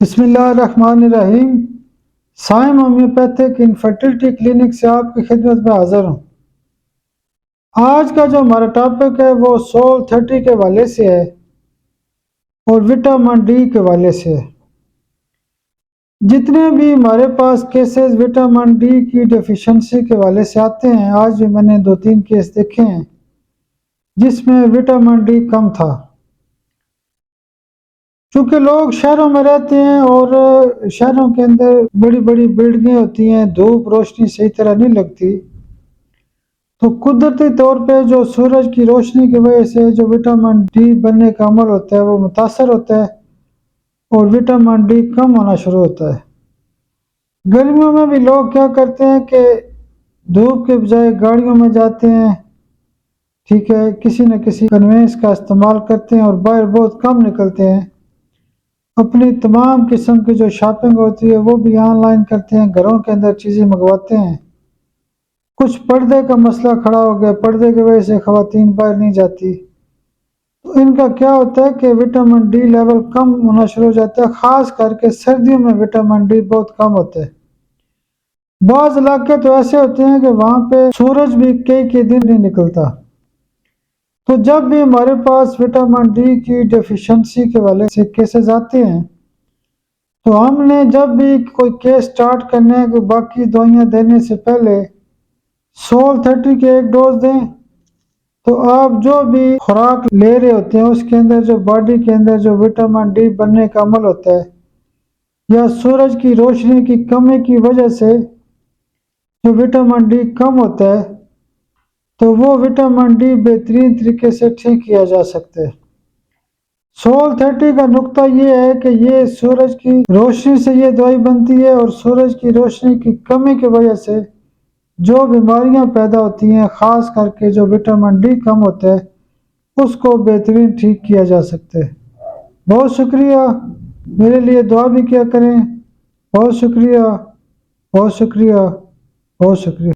بسم اللہ الرحمن الرحیم۔ سائم ہومیوپیتھک انفرٹیلٹی کلینک سے آپ کی خدمت میں حاضر ہوں۔ آج کا جو ہمارا ٹاپک ہے وہ سول30 کے حوالے سے ہے اور وٹامن ڈی کے حوالے سے ہے۔ جتنے بھی ہمارے پاس کیسز وٹامن ڈی کی ڈیفیشنسی کے حوالے سے آتے ہیں، آج بھی میں نے 2-3 کیس دیکھے ہیں جس میں وٹامن ڈی کم تھا۔ چونکہ لوگ شہروں میں رہتے ہیں اور شہروں کے اندر بڑی بڑی بلڈنگیں ہوتی ہیں، دھوپ روشنی صحیح طرح نہیں لگتی، تو قدرتی طور پہ جو سورج کی روشنی کی وجہ سے جو وٹامن ڈی بننے کا عمل ہوتا ہے وہ متاثر ہوتا ہے اور وٹامن ڈی کم ہونا شروع ہوتا ہے۔ گرمیوں میں بھی لوگ کیا کرتے ہیں کہ دھوپ کے بجائے گاڑیوں میں جاتے ہیں، ٹھیک ہے، کسی نہ کسی کنوینس کا استعمال کرتے ہیں اور باہر بہت کم نکلتے ہیں۔ اپنی تمام قسم کی جو شاپنگ ہوتی ہے وہ بھی آن لائن کرتے ہیں، گھروں کے اندر چیزیں منگواتے ہیں۔ کچھ پردے کا مسئلہ کھڑا ہو گیا، پردے کی وجہ سے خواتین باہر نہیں جاتی، تو ان کا کیا ہوتا ہے کہ وٹامن ڈی لیول کم ہونا شروع ہو جاتا ہے۔ خاص کر کے سردیوں میں وٹامن ڈی بہت کم ہوتا ہے۔ بعض علاقے تو ایسے ہوتے ہیں کہ وہاں پہ سورج بھی کئی دن نہیں نکلتا۔ تو جب بھی ہمارے پاس وٹامن ڈی کی ڈیفیشنسی کے حوالے سے کیسز آتے ہیں تو ہم نے جب بھی کوئی کیس سٹارٹ کرنے ہے کہ باقی دوائیاں دینے سے پہلے سول30 کے ایک ڈوز دیں، تو آپ جو بھی خوراک لے رہے ہوتے ہیں اس کے اندر جو باڈی کے اندر جو وٹامن ڈی بننے کا عمل ہوتا ہے یا سورج کی روشنی کی کمی کی وجہ سے جو وٹامن ڈی کم ہوتا ہے تو وہ وٹامن ڈی بہترین طریقے سے ٹھیک کیا جا سکتا ہے۔ سول30 کا نقطہ یہ ہے کہ یہ سورج کی روشنی سے یہ دوائی بنتی ہے اور سورج کی روشنی کی کمی کی وجہ سے جو بیماریاں پیدا ہوتی ہیں، خاص کر کے جو وٹامن ڈی کم ہوتا ہے، اس کو بہترین ٹھیک کیا جا سکتا ہے۔ بہت شکریہ، میرے لیے دعا بھی کیا کریں۔ بہت شکریہ، بہت شکریہ، بہت شکریہ۔